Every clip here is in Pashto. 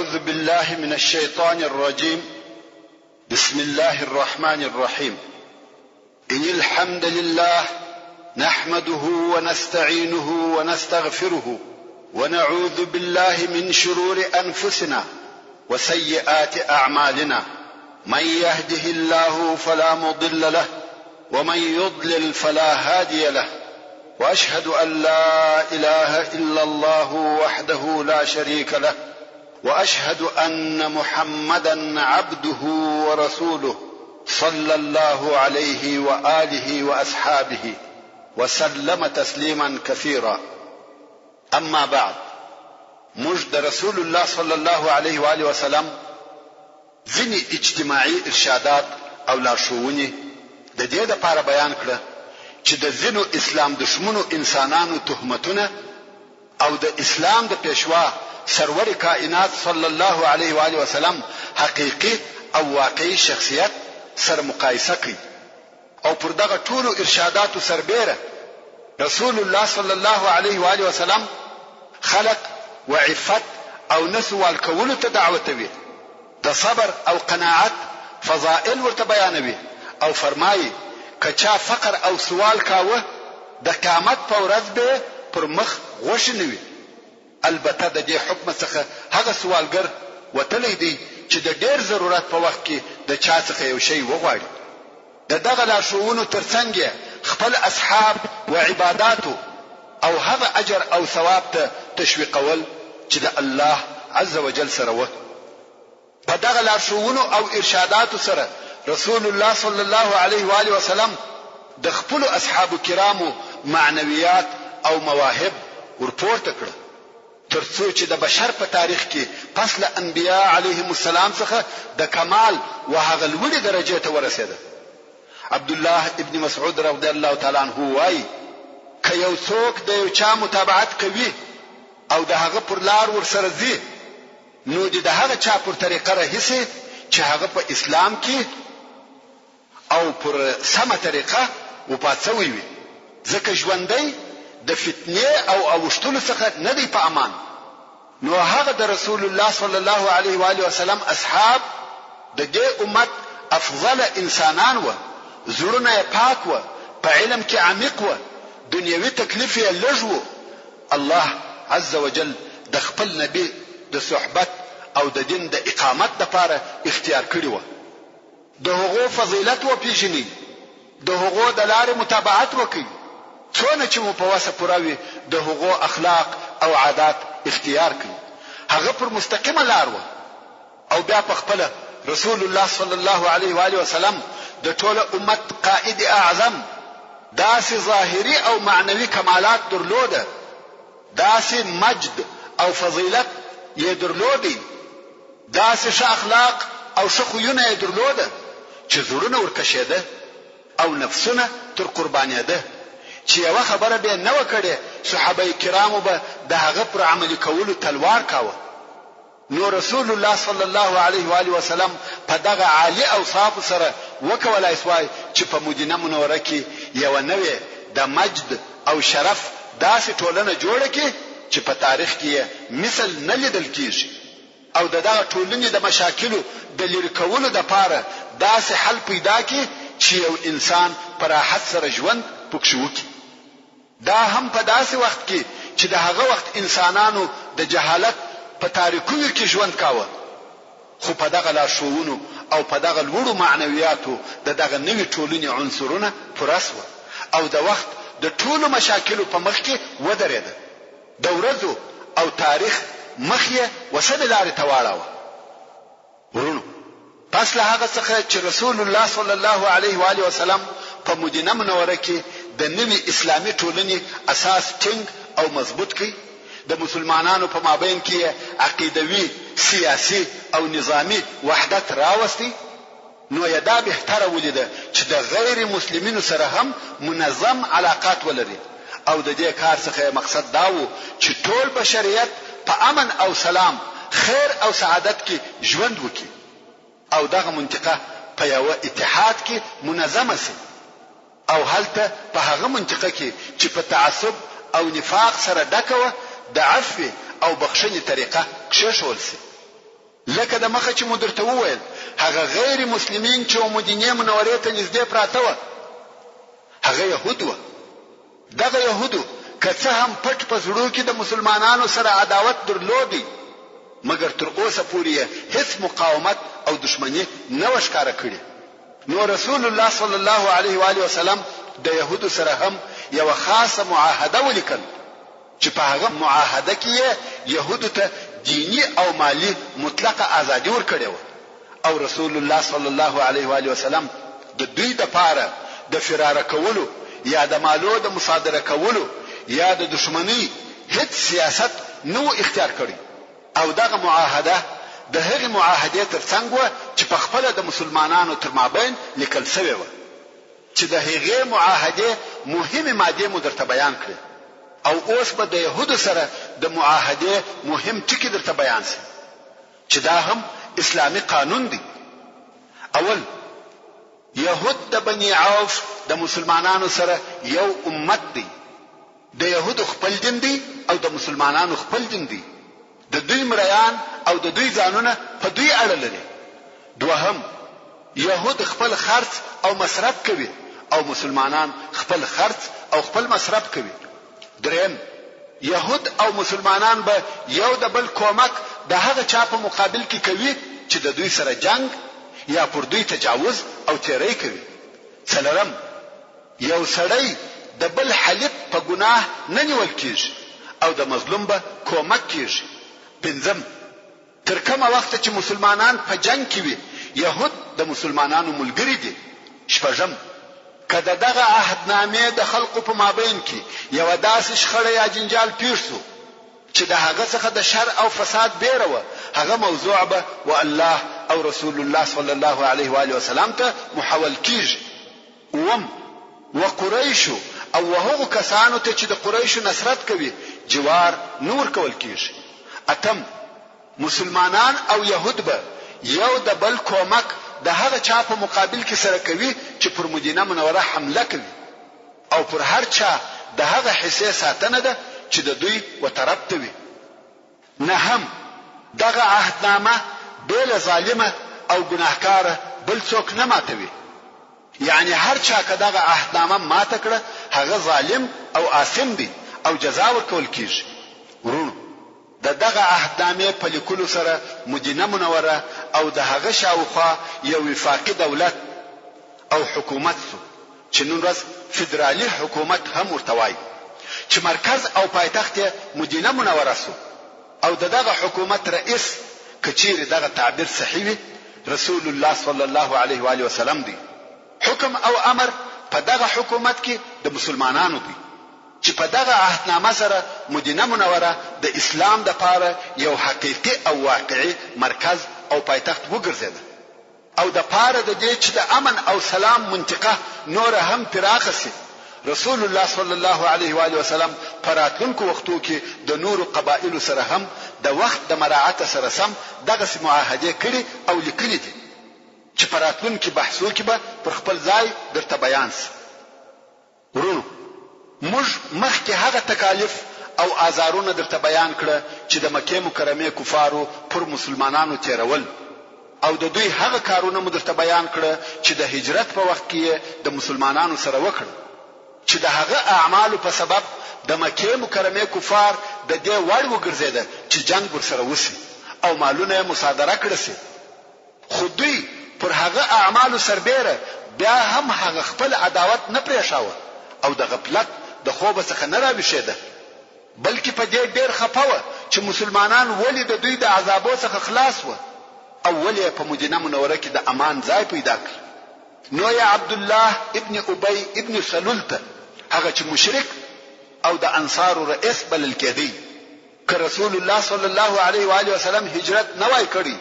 أعوذ بالله من الشيطان الرجيم. بسم الله الرحمن الرحيم. إن الحمد لله نحمده ونستعينه ونستغفره ونعوذ بالله من شرور أنفسنا وسيئات أعمالنا، من يهده الله فلا مضل له ومن يضلل فلا هادي له، وأشهد أن لا إله إلا الله وحده لا شريك له، وأشهد أن محمدا عبده ورسوله صلى الله عليه وآله وأصحابه وسلم تسليما كثيرا. أما بعد، مجد رسول الله صلى الله عليه وآله وسلم ځینې اجتماعي ارشادات او لارښوونې د دې لپاره بیان کړه چې د ځینو اسلام دشمنو انسانانو تهمتونه او د اسلام د پیشوا سرور کائنات صلی الله علیه و آله وسلم حقیقي او واقعي شخصیت سره مقایسه کړي، او پر دغه ټولو ارشاداتو سربیره رسول الله صلی الله علیه و آله وسلم خلق و عفت او نسوال کولو ته دعوتوي، د صبر او قناعت فضائل ورته بیانوي، او فرمایي کچا فقر او سوال کاوه د قیامت په ورځ به پر مخ غوښ نه وي. البته د دې حکم څخه هغه سوالګر وتلی دی چې د ډېر ضرورت په وخت کې د چا څخه یو شی وغواړي. د دغه لارښوونو ترڅنګ خپل اصحاب و عباداتو او هغه اجر او ثواب ته تشویقول چې د الله عز وجل سره و. په دغه لارښوونو او ارشاداتو سره رسول الله صلی الله علیه و آله وسلم د خپل اصحاب کرامو معنویات او مواهب ورپورته کړ، ترڅو چې د بشر په تاریخ کې پس له انبیاء علیهم السلام څخه د کمال و هغه لوړې درجې ته ورسېده. عبد الله ابن مسعود رضی الله تعالی عنه وايي که یو څوک د یو چا متابعت کوي او د هغه پر لار ورسره ځي، نو د هغه چا پر طریقه راهیسي چې هغه په اسلام کې او پر سمه طریقه وپاتوي وي، ځکه ژوندۍ د فتنې او اوشتلو څخه نه دی په امان. نو هغه د رسول الله صلی الله علیه و آله وسلم اصحاب د دې امت افضل انسانان و، زړونه یې پاک و، په علم کې عمیق و، دنیوي تکلیف یې لږ و. الله عز وجل د خپل نبی د صحبت او د دین د اقامت لپاره اختیار کړی و. د هغو فضیلت و پیژني، د هغو د لارې متابعت وکړي، څونه چې مو په وسه پوراوي د هغو اخلاق او عادات اختیار کړي. هغه پر مستقیمه لار و، او بیا په خپل رسول الله صلی الله علیه و آله وسلم د ټول امت قائد اعظم داسې ظاهري او معنوي کمالات درلوده، داسې مجد او فضیلت یې درلودي، داسې ښه اخلاق او ښه خویونه یې درلوده چې زړونه ورکشېده او نفسونه تر قربانېده، چې یوه خبره به نه وکړي صحابه کرامو به د هغه پر عملي کولو تلوار کاوه. نو رسول الله صلی الله علیه و آله وسلم په دغه عالی اوصاف سره وکولای شوی چې په مدینه منوره کې یو نوې د مجد او شرف داسې ټولنه جوړه کړي چې په تاریخ کې مثل نه لیدل کیږي، او دغه ټولنې د مشاکلو د لری کولو لپاره داسې حل پیدا کړي چې یو انسان پر راحت سره ژوند پکښ وکړي. دا هم په داسې وخت کې چې د هغه وخت انسانانو د جهالت په تاریکیو کې ژوند کاوه، خو په دغه لارښوونو او په دغه لوړو معنویاتو د دغه نوې ټولنې عنصرونه پوره سوه، او د وخت د ټولو مشاکلو په مخ کې ودرېده. د ورځو او تاریخ مخ یې وسد لارې ته واړاوه. ورونو، پس له هغه څخه چې رسول الله صلی الله علیه و آله وسلم په مدینه منوره کې د نوې اسلامي ټولنې اساس ټینګ او مضبوط کړي، د مسلمانانو په مابین کې عقیدوي، سیاسي او نظامی وحدت راوستي، نو یې دا بهتره ولیده چې د غیر مسلمانو سره هم منظم علاقات ولري، او د دې کار څخه مقصد دا و چې ټول بشریت په امن او سلام، خیر او سعادت کې ژوند وکړي، او دغه منطقه په یو اتحاد کې منظمه شي، او هلته په هغه منطقه کې چې په تعصب او نفاق سره ډکه و د عفو او بخښنې طریقه کښېښول شي. لکه د مخه چې مو درته وویل هغه غیر مسلمین چې مدینه منورې ته نږدې پراته وو هغه يهود وو. دغه يهودو که څه هم پټ په زړه کې د مسلمانانو سره عداوت درلودي مګر تر اوسه پورې هیڅ مقاومت او دشمنی نه وښکاره کړي. نو رسول الله صلی الله علیه و آله وسلم د يهودو سره هم یو خاصه معاهده ولیکل چې په هغه معاهده کې يهودو ته دینی او مالی مطلقه ازادي ورکړې و او رسول الله صلی الله علیه و آله وسلم د دوی د پاره د فرار کولو یا د مالو د مصادره کولو یا د دشمنی هیڅ سیاست نو اختیار کړی او دغه معاهده د هغې معاهدې ترڅنګ و چې په خپل د مسلمانانو تر مابین لیکل شوی و چې د هغې معاهدې مهمه ماده مو درته بیان کړې او اوس به د يهودو سره د معاهدې مهم ټکي درته بیان شي چې دا هم اسلامي قانون دی. اول يهود د بني عوف د مسلمانانو سره یو امت دی. د يهودو خپل دین دی او د مسلمانانو خپل دین دی. د دوی مریان او د دوی ځانونه په دوی اړه لري. دوهم يهود خپل خرڅ او مصرف کوي او مسلمانان خپل خرڅ او خپل مصرف کوي. دریم يهود او مسلمانان به یو د بل کومک د هغه چا په مقابل کې کوي چې د دوی سره جنگ یا پر دوی تجاوز او تیری کوي. څلورم یو سړی د بل حلیف په ګناه نه نیول کیږي او د مظلوم به کومک کیږي. پنځم تر کومه وخت چې مسلمانان په جنگ کې وي يهود د مسلمانانو ملګری دي. شپږم کله دغه عهدنامې د خلقو په مابین کې یو داسې شخړه یا جنجال پیښ شو چې د هغه څخه د شر او فساد بیره و هغه موضوع به و الله او رسول الله صلی الله علیه و آله وسلم ته محول کیږي. وم وقریش او هغه کسانو ته چې د قریش نصرت کوي جوار نور کول کیږي. اتم مسلمانان او يهود به یو د بل کومک د هغه چا په مقابل کې سره کوي چې پر مدینه منوره حمله کوي او پر هر چا د هغه حصے ساتنه ده چې د دوی وتربته وي. نه هم دغه عهدنامه بل ظالمه او ګناهکاره بل څوک نه ماتوي. یعنی هر چا که دغه عهدنامه ماته کړه هغه ظالم او آثم دی او جزا ورکول کیږي. ورونو دغه عهدنامه په لیکلو سره مدینه منوره او د هغه شاوخوا یو وفاقي دولت او حکومت شو چې نن ورځ فدرالي حکومت هم ورته وایي چې مرکز او پایتخت مدینه منوره شو او دغه حکومت رئیس کچیر دغه تعبیر صحیح وي رسول الله صلی الله علیه و آله وسلم دی. حکم او امر په دغه حکومت کې د مسلمانانو دی چې په دغه عهدنامه سره مدینه منوره د اسلام د پاره یو حقيقي او واقعي مرکز او پایتخت وګرځیده او د پاره د دې چې د امن او سلام منطقه نور هم پراخه شي رسول الله صلی الله علیه و آله وسلم پراتونکو وختو کې د نور قبایل سره هم د وخت د مراعات سره سم دغه معاهده کړي او لیکلي دي چې پراتونکو بحثو کې به پر خپل ځای درته بیان شي. ورونو موږ مخکې هغه تکالیف او آزارونه درته بیان کړه چې د مکه مکرمه کفارو پر مسلمانانو تیرول او د دوی هغه کارونه مو درته بیان کړه چې د هجرت په وخت کې د مسلمانانو سره وکړ چې د هغه اعمالو په سبب د مکه مکرمه کفار د دې وړ وګرځیدل چې جنگ ورسره وشي او مالونه مصادره کړي شي. خو دوی پر هغه اعمالو سربېره بیا هم هغه خپل عداوت نه پرېښاوه او د غفلت د خوب څخه نه راوښیده بلکې په دې ډېر خپه چې مسلمانان ولې د دوی د عذابو څخه خلاص و او ولې په مدینه منوره کې د امان ځای پیدا کړ. نو یا عبد الله ابن ابي ابن سلول ته هغه چې مشرک او د انصار رئیس بلل کېدی که رسول الله صلی الله علیه و آله وسلم هجرت نه وای کړی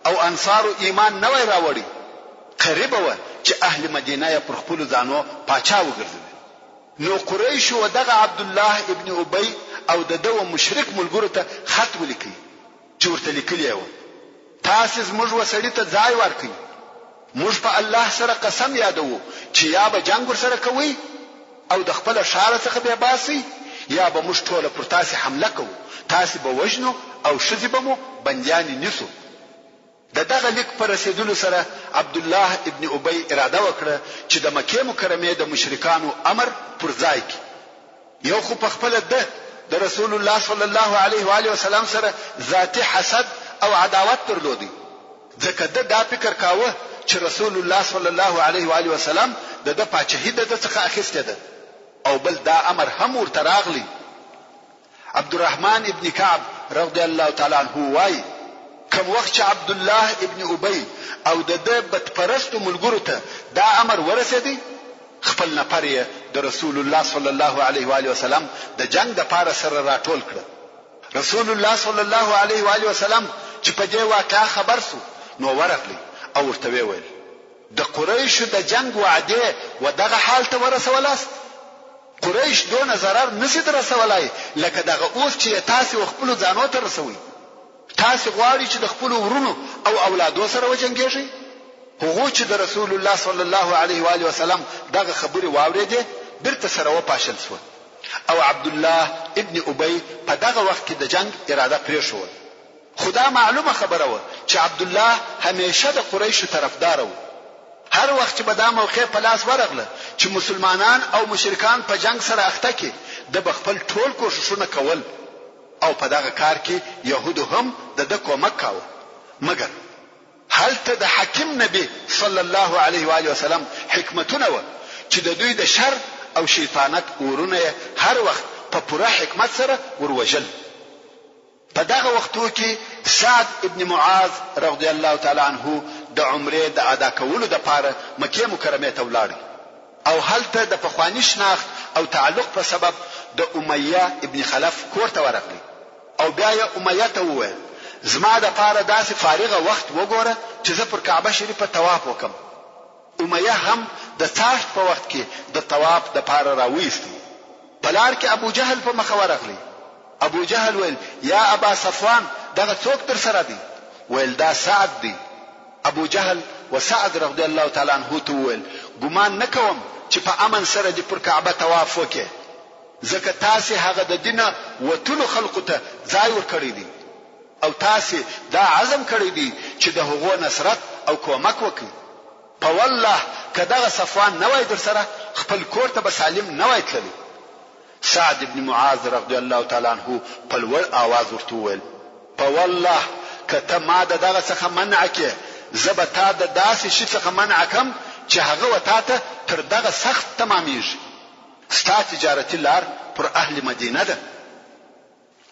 او انصار ایمان نه وای راوړی قریب و چې اهل مدینه پر خپل ځانو پاچا وګرځي. نو قریش و دغه عبد الله ابن ابي او دغه مشرک ملګرو ته خط ولیکي چې ورته لیکلی و تاسو زموږ وسړی ته ځای ورکړئ موږ په الله سره قسم یادو چې یا به جنگ سره کوي او د خپل شار څخه به باسي یا به موږ ټول پر تاسو حمله کوو تاسو به وژنو او شذ به مو بنديان نیسو. دغه لیک پر رسیدلو سره عبد الله ابن ابي اراده وکړه چې د مکه مکرمه د مشرکانو امر پر ځای کړي. یو خو په خپل د رسول الله صلی الله علیه و آله وسلم سره ذاتی حسد او عداوت درلودي، ځکه دا فکر کاوه چې رسول الله صلی الله علیه و آله وسلم د پاچاهي د څخه اخیسته ده، او بل دا امر هم ورته راغلی. عبد الرحمن ابن كعب رضی الله تعالی عنہ وایي کوم وخت چې عبد الله ابن ابي او د بدپرستو ملګرو ته دا امر ورسېدی، خپل نفر یې د رسول الله صلی الله علیه و آله وسلم د جنگ د پاره سره راټول کړ. رسول الله صلی الله علیه و آله وسلم چې په دې واقعا خبر سو نو ورغلی او ورته ویل د قریشو د جنگ وعده و دغه حال ته ورسولاست. قریش دون ضرر نشي رسولای لکه دغه اوس چې تاسو خپل ځانو ته رسوي. تاسو غواړئ چې د خپل ورونو او اولادو سره وجنګیږئ؟ هغه چې د رسول الله صلی الله علیه و آله وسلم دغه خبره واورېده برته سره و پاشل شو، او عبد الله ابن ابي په دغه وخت کې د جنگ اراده پرې شو. خدا معلومه خبره و چې عبد الله همیشه د قریشو طرفدار و. هر وخت چې به دا موقع په لاس ورغله چې مسلمانان او مشرکان په جنگ سره اخته کې د خپل ټول کوششونه کول، او په دغه کار کې يهودو هم د کومک کاوه. مګر هلته د حکیم نبی صلی الله علیه و آله وسلم حکمتونه و چې د دوی د شر او شیطانت اورونه هر وخت په پوره حکمت سره وروجل. په دغه وختو کې سعد ابن معاذ رضی الله تعالی عنہ د عمره د ادا کولو د پاره مکه مکرمه ته ولاړ، او هلته د پخوانی شناخت او تعلق په سبب د امیه ابن خلف کور ته ورغلی، او بیا یې امیه ته وویل زما د پاره داسې فارغه وخت وګوره چې زه پر کعبه شریفه طواف وکم. امیه هم د څاښت په وخت کې د طواف د پاره راوېستی. په لار کې ابو جهل په مخ ورغلی. ابو جهل ویل یا ابا صفوان دغه څوک در سره دی؟ ویل دا سعد دی. ابو جهل و سعد رضی الله تعالی عنہ ته ویل ګمان نکوم چې په امن سره دې پر کعبه طواف وکې، ځکه تاسو هغه د دینه وټولو خلقو ته ځای ورکړی دی، او تاسو دا عزم کړی دی چې د هغو نصرت او کومک وکړي. په والله کداغه صفوان نه وای در سره خپل کور ته به سالم نه وای تللی. سعد ابن معاذ رضی الله تعالی عنہ په لوړ आवाज ورته ویل په والله کته ما دغه څخه منع کې زبتا د داسې شي څخه منع کم چې هغه وتا ته تر دغه سخت تمامېږي. ستا تجارتي لار پر اهل مدینه ده.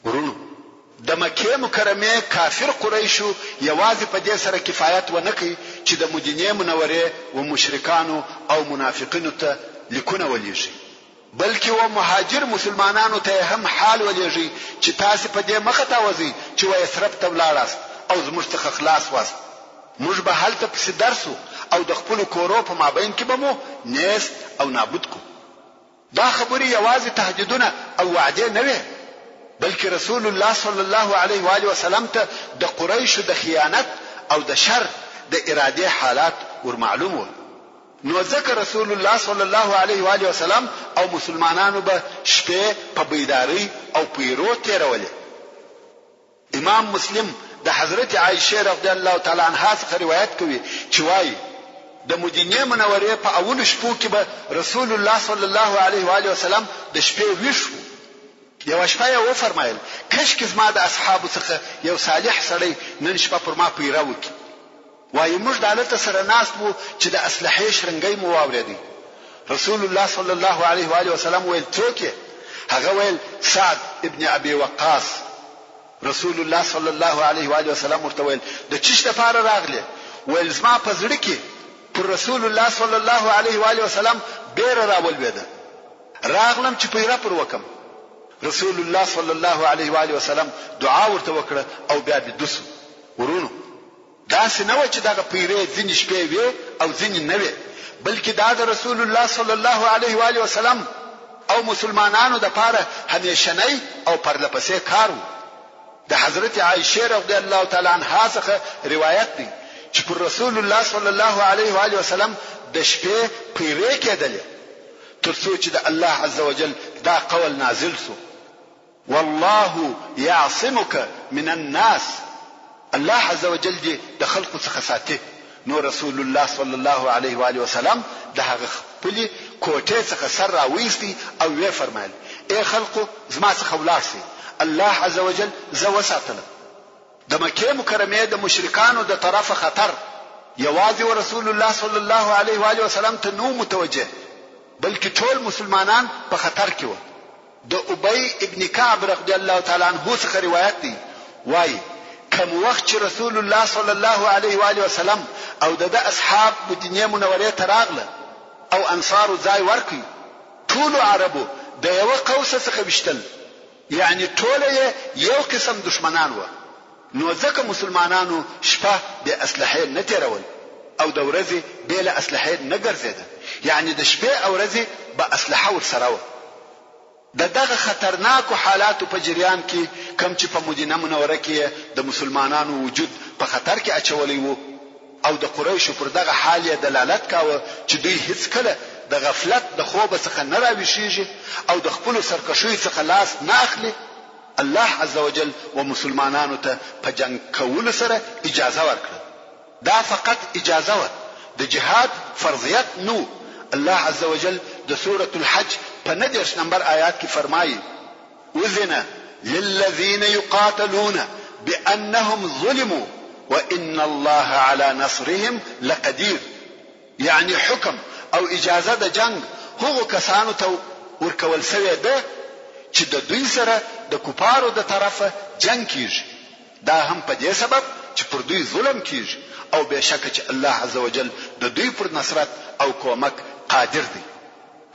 ورونو د مکه مکرمه کافر قریشو یوازې په دې سره کفایت ونه کوي چې د مدینه منوره و مشرکانو او منافقینو ته لیکونه ولېږي، بلکې و مهاجر مسلمانانو ته هم حال ولېږي چې تاسو په دې مخه تاوځي چې و یثرب ته ولاړاست او زموږ څخه خلاص واست. موږ به هلته پسې درسو او د خپل کورو په مابین کې به مو نیست او نابود کو. دا خبرې یوازې تهدیدونه او وعده نه وي، بلکې رسول الله صلی الله علیه و آله وسلم ته د قریشو د خیانت او د شر د اراده حالات ورمعلوم و. نو ځکه رسول الله صلی الله علیه و آله وسلم او مسلمانانو به شپې په بیداری او پیرو تیرولې. امام مسلم د حضرت عائشه رضی الله تعالی عنها څخه روایت کوي چې وایي د مدینه منورې په اول شپو کې به رسول الله صلی الله علیه و آله وسلم د شپې ویښ. یو شپه یې و فرمایل کشک زما د اصحابو څخه یو صالح سړی نن شپه پر ما پیرا وکي. وایي موږ دالته سره ناست وو چې د اسلحې شرنګي مو واورېدی. رسول الله صلی الله علیه و آله وسلم ویل څوک یې؟ هغه ویل سعد ابن ابي وقاص. رسول الله صلی الله علیه و آله وسلم ورته ویل د چشته لپاره راغله؟ ویل زما په زړه کې پر رسول الله صلی الله علیه و آله وسلم بیره راولويده، راغلم چې پیرا پر وکم. رسول الله صلی الله علیه و آله وسلم دعا ورته وکړه او بیا د دسو. ورونو دا څنګه چې دغه پیرې ځینې شپې وي او ځینې نه وي، بلکې دا د رسول الله صلی الله علیه و آله وسلم او مسلمانانو د پاره همیشنی او پرلپسې کار و. د حضرت عائشه رضی الله تعالی عنها څخه روایت دی چې پر رسول الله صلی الله علیه و آله وسلم د شپې پیرې کېدلې ترڅو چې د الله عز وجل دا قول نازل سو والله يعصمك من الناس. الله عزوجل دې د خلقو څخه ساتي. نو رسول الله صلی الله علیه و آله وسلم د هغه خپل کوټې څخه سر راوېستی او یې فرمایل: اے خلقو زما څخه ولاړ شئ، الله عزوجل زه وساتله. د مکې مکرمه د مشرکانو د طرفه خطر یوازې رسول الله صلی الله علیه و آله وسلم ته نو متوجه، بلکې ټول مسلمانان په خطر کې وو. د ابی ابن کعب رضی الله تعالی عنہ څخه روایت دی، وایي کوم وخت چې رسول الله صلی الله علیه و آله وسلم او د اصحاب مدینه منوره ته راغله او انصار ځای ورکړي، ټول عربو د یو قوس څخه وشتل، یعنی ټول یو قسم دشمنان وو. نو ځکه مسلمانانو شپه به اسلحه نه تیرول او د ورځې به له اسلحه نه ګرځیدل، یعنی د شپې او ورځې به اسلحه ورسره وو. دغه خطرناکو حالاتو په جریان کې کم چې په مدینه منوره کې د مسلمانانو وجود په خطر کې اچولې وو او د قریشو پر دغه حال یې دلالت کاوه چې دوی هیڅ کله د غفلت د خوب څخه نه راویښیږي او د خپل سرکشوي څخه لاس نه اخلي. الله عزوجل و مسلمانانو ته په جنگ کولو سره اجازه ورکړه. دا فقط اجازه و، د جهاد فرضیت نو. الله عزوجل د سورة الحج په 19 نمبر آیات کې فرمایي: اذن للذین یقاتلون بانهم ظلموا وان الله على نصرهم لقدیر. یعنی حکم او اجازه د جنگ هغو کسانو ته ورکول شوی ده چې د دوی سره د کفارو د طرفه جنگ کیږي. دا هم په دې سبب چې پر دوی ظلم کیږي او بهشکه چې الله عزوجل د دوی پر نصرت او کومک قادر دی.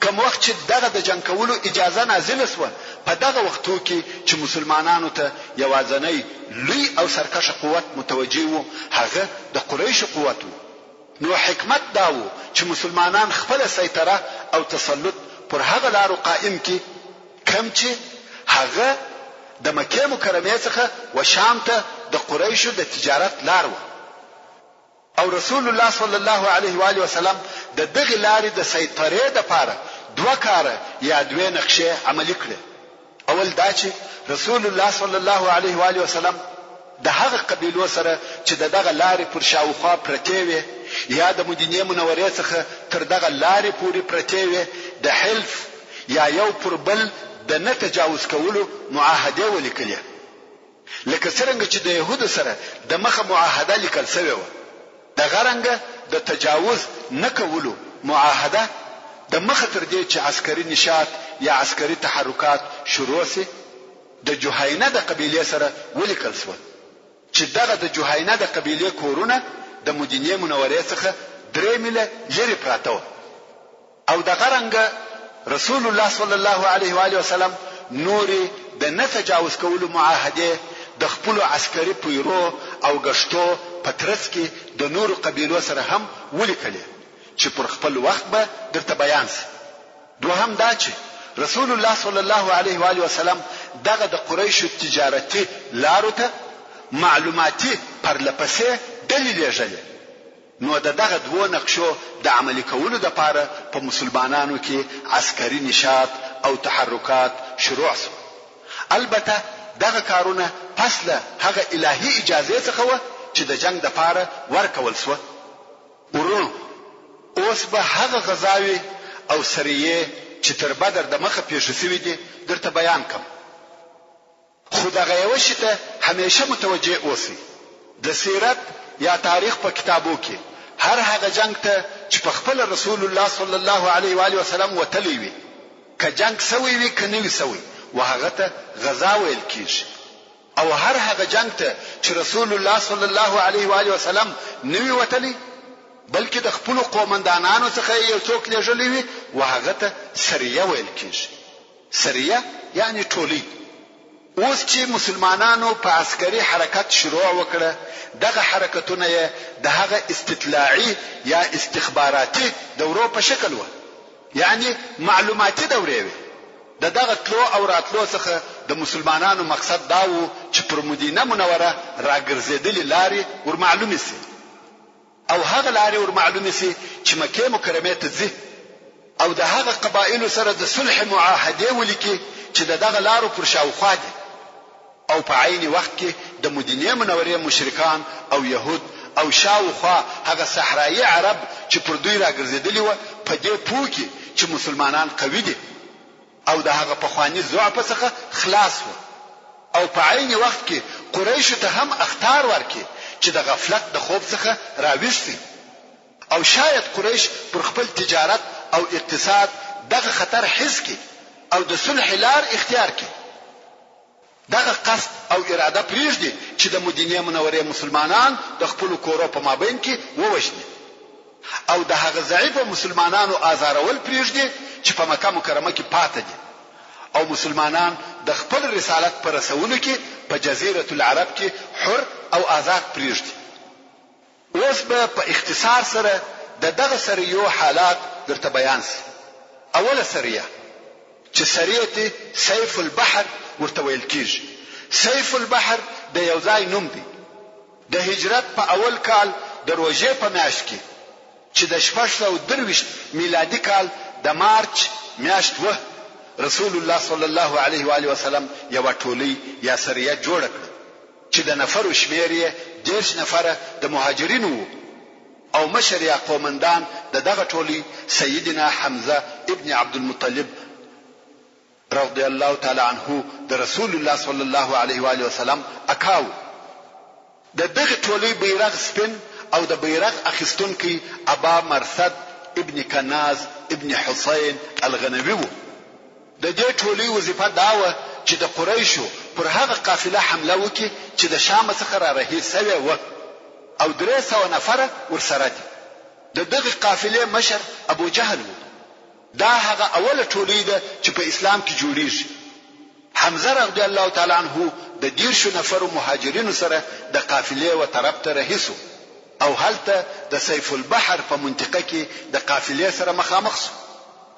کوم وخت چې دغه د جنگ کولو اجازه نازله شوه، په دغه وختو کې چې مسلمانانو ته یوازنی لوی او سرکش قوت متوجه وو، هغه د قریش قوت وو. نو حکمت دا وو چې مسلمانان خپل سیطره او تسلط پر هغه لارو قائم کی کم چې هغه د مکه مکرمه څخه و شام ته د قریشو د تجارت لار و. او رسول الله صلی الله علیه و آله وسلم د دغه لارې د سیطرې لپاره دوه کار یا دوه نقشې عملي کړې. اول دا چې رسول الله صلی الله علیه و آله وسلم د هغه قبیلو سره چې دغه لارې پر شاوخوا پرتې وي یا د مدینه منورې څخه تر دغه لارې پورې پرتې وي د حلف یا یو پر بل د نه تجاوز کولو معاهده ولیکلې، لکه څنګه چې د يهودو سره د مخه معاهده لیکل شوی و. د غرنګ د تجاوز نه کولو معاهده د مخه تر دې چې عسکري نشاط یا عسکري تحرکات شروع سي د جوهینه د قبیله سره ولیکل شو چې دغه د جوهینه د قبیله کورونه د مدینه منورې څخه 3 میله لري پراته او د غرنګ رسول الله صلی الله علیه و آله وسلم نوري د نه تجاوز کولو معاهده د خپل عسکري پیرو او غشتو پترس کې د نورو قبیلو سره هم ولیکلې چې پر خپل وخت به درته بیان سي. دوهم دا چې رسول الله صلی الله علیه و آله وسلم دغه د قریشو تجارتي لارو ته معلوماتي پرلپسې دلیل لري. نو دغه دوه نقشو د عملي کولو لپاره په مسلمانانو کې عسکري نشاط او تحرکات شروع شو. البته دغه کارونه پس له هغه الهي اجازه څخه و چې د جنگ لپاره ورکول شو. ورونو اوس به هغه غزاوي او سریه چې تر بدر د مخه پیښ شوې دي درته بیان کوم. خو دغه یو شی ته همیشه متوجه اوسئ. د سیرت یا تاریخ په کتابو کې هر هغه جنگ ته چې په خپل رسول الله صلی الله علیه و آله وسلم وتلی وي، که جنگ سوی وي که نه وي سوی، وهغه ته غزا ویل کیږي. او هر هغه جنگ ته چې رسول الله صلی الله علیه و آله وسلم نه وي وتلی بلکې د خپل قومندانانو څخه یو څوک لېږلی وي، وهغه ته سریه ویل کیږي. سریه یعنی ټولي. اوس چې مسلمانانو په عسکري حرکت شروع وکړه، دغه حرکتونه د هغه استطلاعي یا استخباراتي دورو په شکل و، یعنی معلوماتي دورې وي. دغه تلو او راتلو څخه د مسلمانانو مقصد دا و چې پر مدینه منوره راګرځېدلې لارې ور معلومې سي او هغه لارې ور معلومې سي چې مکه مکرمه ته ځي او د هغه قبایلو سره د صلح معاهده ولیکي چې دغه لارو پر شاوخوا دي او په عین وخت کې د مدینه منورې مشرکان او يهود او شاوخوا هغه صحرایي عرب چې پر دوی راګرځېدلی و په دې پوکي چې مسلمانان قوي دي او د هغه په خواني ضعف څخه خلاص و او په عین وخت کې قریش ته هم اختار ورکړي چې د غفلت د خوب څخه راويستي او شاید قریش پر خپل تجارت او اقتصاد دغه خطر حس کړي او د صلح لار اختیار کړي دغه قصد او اراده پریږدي چې د مدینه منورې مسلمانان د خپل کورو په مابین کې ووښني او د هغه ضعیف مسلمانانو آزارول پریږدي چې په مکه مکرمه کې پاتې دي او مسلمانان د خپل رسالت پر رسولو کې په جزیره العرب کې حر او آزاد پریږدي اوس به په اختصار سره دغه سریو حالات درته بیان سي اوله سریه چې سریه سیف البحر ورته ویل کیږي سیف البحر د یو ځای نوم دی د هجرت په اول کال د روژې په میاشت کې چې د 623 میلادي کال د مارچ میاشت و رسول الله صلی الله علیه و آله وسلم یو ټولي یا سریه جوړ کړ چې د نفر شمیر یې 10 نفره د مهاجرینو او مشر یا قومندان دغه ټولي سیدنا حمزه ابن عبد المطلب رضی الله تعالی عنه د رسول الله صلی الله علیه و آله وسلم اکاو دغه ټولي بیرغ سپین او د بیرغ اخیستونکي ابا مرثد ابن کناز ابن حسین الغنوی وو د دې ټولي وظیفه داوه چې د قریشو پر هغه قافله حمله وکړي چې د شام څخه را رهي شوی و او 300 نفر ورسره دي دغه قافله مشر ابو جهل و دا هغه اوله ټولي ده چې په اسلام کې جوړیږي حمزه رضی الله تعالی عنه د 10 نفر مهاجرینو سره د قافله و طرف ته رهیسو او هلته د سیف البحر په منطقه کې د قافله سره مخامخ شو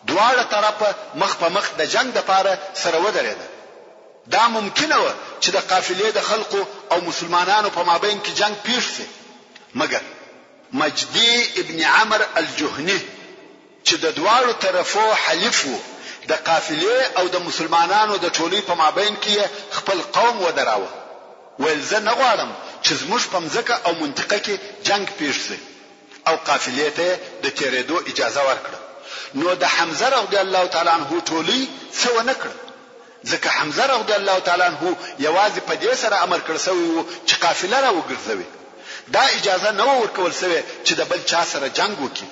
دواړه طرفه مخ په مخ د جنگ لپاره سره ودرېدل دا ممکنه و چې د قافله د خلقو او مسلمانانو په مابین کې جنگ پیښ شي مګر مجدي ابن عمر الجهني چې د دواړو طرفو حلیف وو د قافله او د مسلمانانو د ټولي په مابین کې خپل قوم ودراوه ول زه نه غواړم چې زموږ په مځکه او منطقه کې جنگ پیښ شي او قافله ته د تیرېدو اجازه ورکړه نو د حمزه رضی الله تعالی عنه ټولي څه ونه کړ ځکه حمزه رضی الله تعالی عنه یوازې په دې سره امر کړ سوی وو چې قافله را وګرځوي دا اجازه نه ورکول سوی چې د بل چا سره جنگ وکړي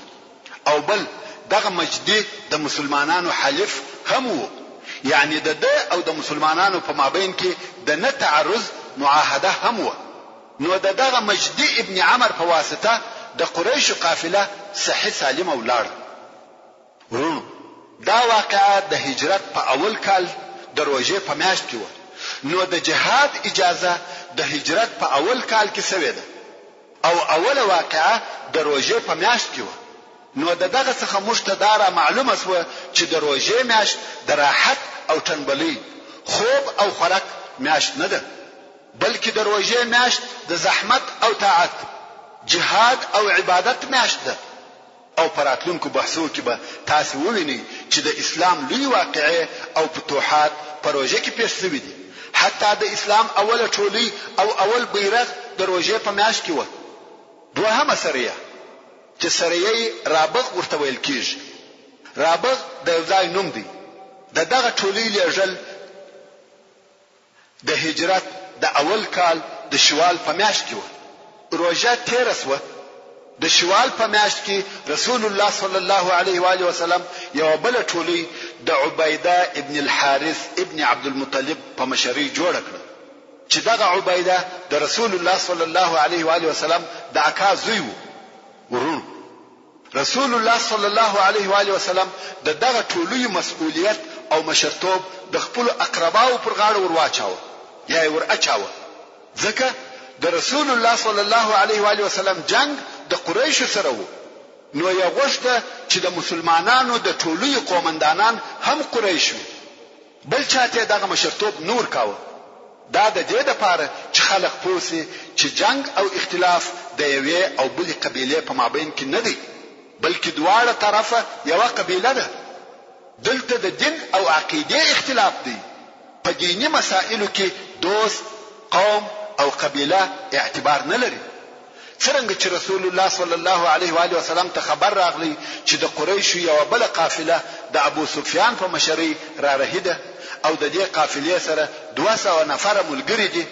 او بل دغه مجدي د مسلمانانو حلیف هم وو یعنی د ده او د مسلمانانو په مابین کې د نه تعرض معاهده هم وو نو دغه مجدي ابن عمر په واسطه د قریش قافله صحیح سالمه ولاړ ورونو دا واقعا د هجرت په اول کال د روژې په میاشت کې و نو د جهاد اجازه د هجرت په اول کال کې شوې ده او اوله واقعا د روژې په میاشت کې و نو دغه څخه مشتداره معلومه شوه چې د روژې میاشت د راحت او تنبلي خوب او خوراک میاشت نه ده بلکې د روژې میاشت د زحمت او طاعت جهاد او عبادت میاشت ده او پراتلونکو بحثو کې به تاسو ووینئ چې د اسلام لوی واقعې او فتوحات پروژه کې پیښ شوې دي حتی د اسلام اوله ټولي او اول بیرغ د روژې په میاشت کې و دوهمه سریه چې سریه رابغ ورته ویل کیږي رابغ د یو ځای نوم دی دغه ټولي لېږل د هجرت د اول کال د شوال په میاشت کې و روژه 13 و د شوال په میاشت کې رسول الله صلی الله علیه و آله وسلم یو بل ټولي د عبیده ابن الحارث ابن عبد المطلب په مشرۍ جوړ کړ چې دغه عبیده د رسول الله صلی الله علیه و آله وسلم د اکا زوی و ورون رسول الله صلی الله علیه و آله وسلم دغه ټولي مسؤلیت او مشرتوب د خپل اقرباو پر غاړه ورواچاوه یا ور اچاوه ځکه د رسول الله صلی الله علیه و آله وسلم جنگ د قریش سره وو نو یو غوښته چې د مسلمانانو د ټولي قومندانان هم قریش وي بل چاته دغه مشرتوب نور کاوه دا د دې لپاره چې خلک پوسي چې جنگ او اختلاف د یوې او بلې قبيله په مابین کې نه دی بلکې دواړه طرفه یو قبيله ده دلته د دین او عقیده اختلاف دی په دیني مسائلو کې دوست قوم او قبیله اعتبار نه لري. څرنګه چې رسول الله صلی الله علیه و آله وسلم ته خبر راغلی چې د قریشو یو بل قافله د ابو سفیان په مشرۍ را رهیده او د دې قافلې سره 200 نفر ملګری دي،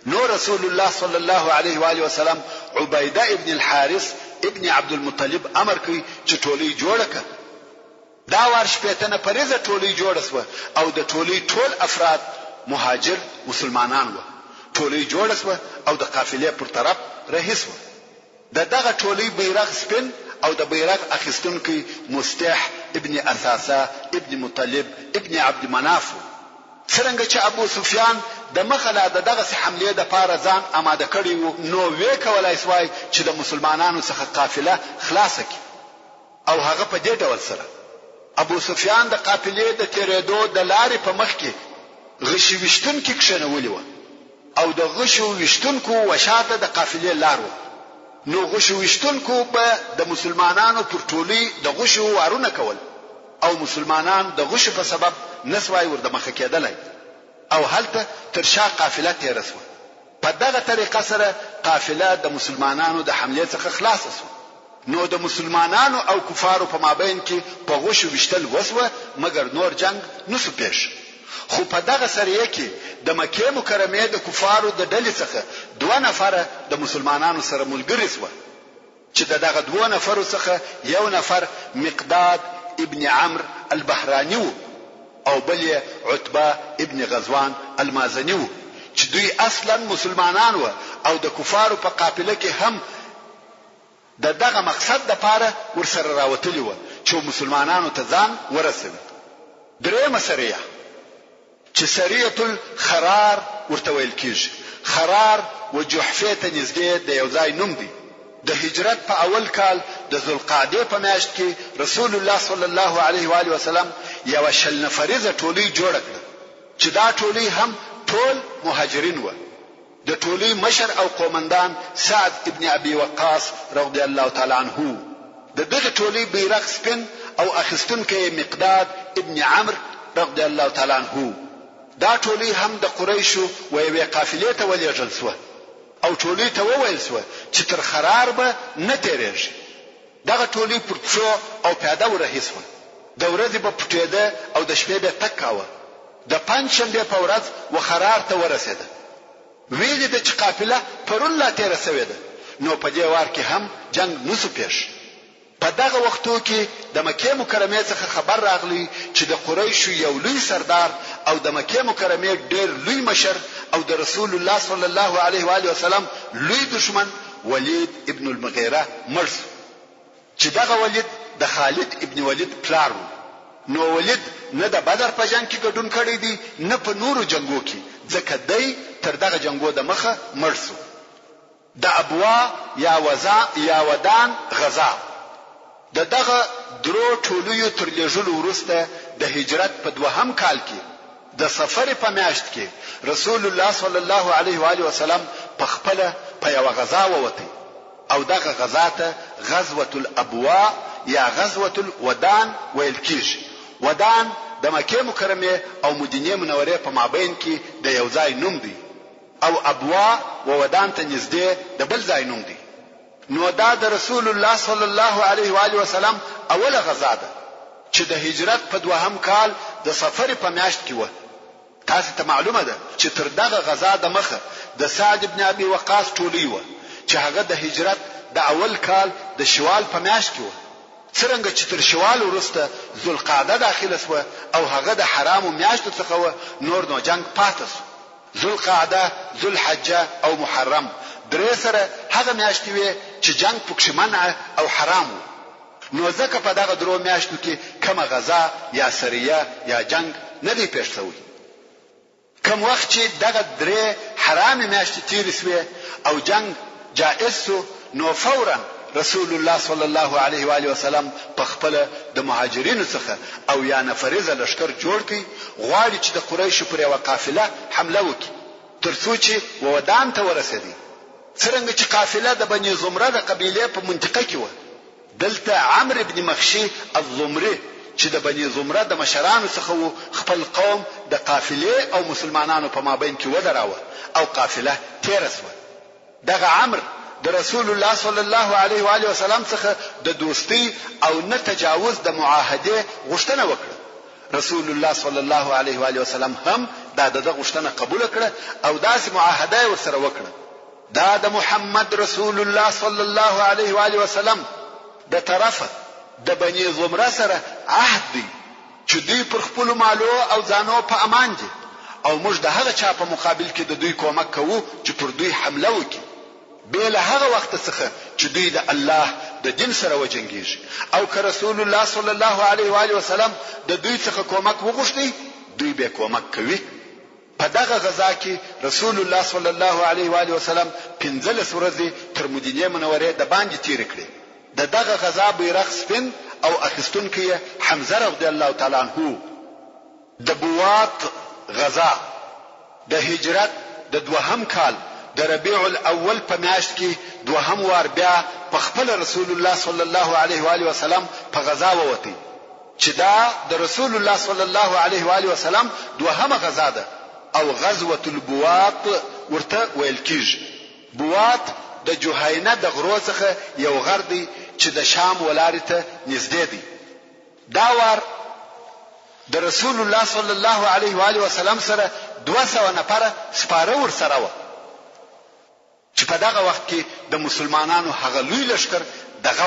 نو رسول الله صلی الله علیه و آله وسلم عبیده ابن الحارث ابن عبد المطلب امر کوي چې ټولي جوړه کړه. دا ورش پیتنه پریزه ټولي جوړه سو او د ټولي ټول افراد مهاجر مسلمانان وو. ټولي جوړه سو او د قافلې پر طرف رهیس وو. دغه ټولي بیرغ سپین او د بیرغ اخیستونکو مستح ابن اساسه ابن مطلب ابن عبد مناف. څنګه چې ابو سفیان د مخله دغه حمله د پاره ځان آماده کړی وو، نو وې کولای سوای چې د مسلمانانو څخه قافله خلاص کړي. او هغه په دې ډول سره ابو سفیان د قافلې د تیرېدو د لارې په مخ کې غشي وشتونکو کښنولې و او د غشو وشتونکو وشاته د قافلې لار و. نو غشو وشتونکو په د مسلمانانو پر ټولي د غشو وارونه کول او مسلمانان د غشو په سبب نسوای ور د مخه کېدلای او هلته تر شا قافله تیر شو. په دغه طریقه سره قافله د مسلمانانو د حمله څخه خلاص شو. نو د مسلمانانو او کفارو په مابین کې په غشو وشتل وسوه، مګر نور جنگ نسو پیښ. خو په دغه سریه کې د مکه مکرمه د کفارو د ډلې څخه 2 نفر د مسلمانانو سره ملګری شو، چې دغه 2 نفر څخه یو نفر مقداد ابن عمرو البحراني وو او بل عتبه ابن غزوان المازني وو، چې دوی اصلا مسلمانان وو او د کفارو په قافله کې هم دغه مقصد د پاره ورسره راوتلی وو چې مسلمانانو ته ځان ورسوي. درېمه سریه چې سریه الخرار ورته ویل کیږي. خرار و جحفه ته نږدې د یو ځای نوم دی. د هجرت په اول کال د ذوالقعده په میاشت کې رسول الله صلی الله علیه و آله وسلم یو شل نفریزه ټولي جوړ کړ چې دا ټولي هم ټول مهاجرین و. د ټولي مشر او قومندان سعد ابن ابي وقاص رضی الله تعالی عنه. دغه ټولي بیرغ سپین او اخستونکو مقداد ابن عمرو رضی الله تعالی عنه. دا ټولي هم د قریشو و یوې قافلې ته ولېږل شو او ټولي ته وویل شو چې تر خرار به نه تیریږي. دغه ټولي پر پښو او پیاده ورهیس و. د ورځې په پټېده او د شپې به تک کاوه. د پنځشنبه په ورځ و خرار ته ورسېده. ویلې د چې قافله پرون لا تیر شوې ده، نو په دې وار کې هم جنگ نسو پیښ. په دغه وختو کې د مکه مکرمه څخه خبر راغلی چې د قریشو یو لوی سردار او د مکه مکرمه ډېر لوی مشر او د رسول الله صلی الله علیه و آله وسلم لوی دشمن ولید ابن المغیره مرس، چې دغه ولید د خالد ابن ولید پلار و. نو ولید نه د بدر په جنگ کې ګډون کړی دی نه په نورو جنگو کې، ځکه دی تر دغه جنگو د مخه مرسو. د ابوا یا ودان غزا دغه درو ټولو تر لېږلو وروسته د هجرت په 2م کال کې د سفر په میاشت کې رسول الله صلی الله علیه و آله وسلم په خپل په یو غزا ووتی او دغه غزا ته غزوه الابوا یا غزوه الودان ویل کیږي. ودان د مکه مکرمه او مدینه منوره په مابین کې د یو ځای نوم دی او ابوا و ودان ته نږدې د بل ځای نوم دی. نو دا د رسول الله صلی الله علیه و آله وسلم اوله غزا ده چې د هجرت په 2م کال د سفر په میاشت کې و. تاسو ته معلومه ده چې تر دغه غزا د مخه د سعد ابن ابي وقاص ټولي و چې هغه د هجرت د اول کال د شوال په میاشت کې و. څنګه چې تر شوال وروسته ذوالقعده داخله شو او هغه د حرام میاشتو څخه و، نور نو جنگ پاتې شو. ذوالقعده، ذوالحجه او محرم درې سره هغه میاشتې وي چې جنگ پکې منع او حرام و. نو ځکه په دغه درو میاشتو کې کومه غزا یا سریه یا جنگ نه دی پیښ شوی. کوم وخت چې دغه درې حرام میاشتې تیر شوه او جنگ جائز شو، نو فورا رسول الله صلی الله علیه و آله وسلم په خپل د مهاجرینو څخه او یا نفریزه لشکر جوړ کړي، غواړي چې د قریشو پر یو قافله حمله وکړي ترڅو چې ودان ته ورسېږي. څنګه چې قافله د بني زمره د قبیله په منطقه کې و، دلته عمرو ابن مخشي الزمري چې د بني زمره د مشرانو څخه خپل قوم د قافلې او مسلمانانو په مابین کې ودراوه او قافله تیر شوه. دغه عمرو د رسول الله صلی الله علیه و آله وسلم څخه د دوستی او نه تجاوز د معاهده غوښتنه وکړه. رسول الله صلی الله علیه و آله وسلم هم دا د غوښتنه قبول کړه او داسې معاهده ورسره وکړه. دا د محمد رسول الله صلی الله علیه و آله وسلم د طرفه د بني زمره سره عهد دی چې دوی پر خپل مالو او ځانو په امان دي او موږ د هغه چا په مقابل کې د دوی کومک کوو چې پر دوی حمله وکړي به له هغه وخت څخه چې دوی د الله د دین سره وجنګیږي او که رسول الله صلی الله علیه و آله وسلم د دوی څخه کومک وغوښتي دوی به کومک کوي. په دغه غزا کې رسول الله صلی الله علیه و آله وسلم 15 ورځې تر مدینه منورې د باندې تیر کړې. دغه غزا بیرغ سپین او اخیستونکي حمزه رضی الله تعالی عنہ د بوات غزا د هجرت د دوهم کال د ربيع الاول په میاشت کې دوهم وار بیا په خپل رسول الله صلی الله علیه و آله وسلم په غزا ووتی چې دا د رسول الله صلی الله علیه و آله وسلم دوهمه غزا ده او غزوه البوات ورته ویل کیږي. بوات د جوهینه د غرو څخه یو غر دی چې د شام ولارې ته نږدې دی. دا وار د رسول الله صلی الله علیه و آله وسلم سره 200 نفر سپاره ور سره و چې په دغه وخت کې د مسلمانانو هغه لوی لشکر دغه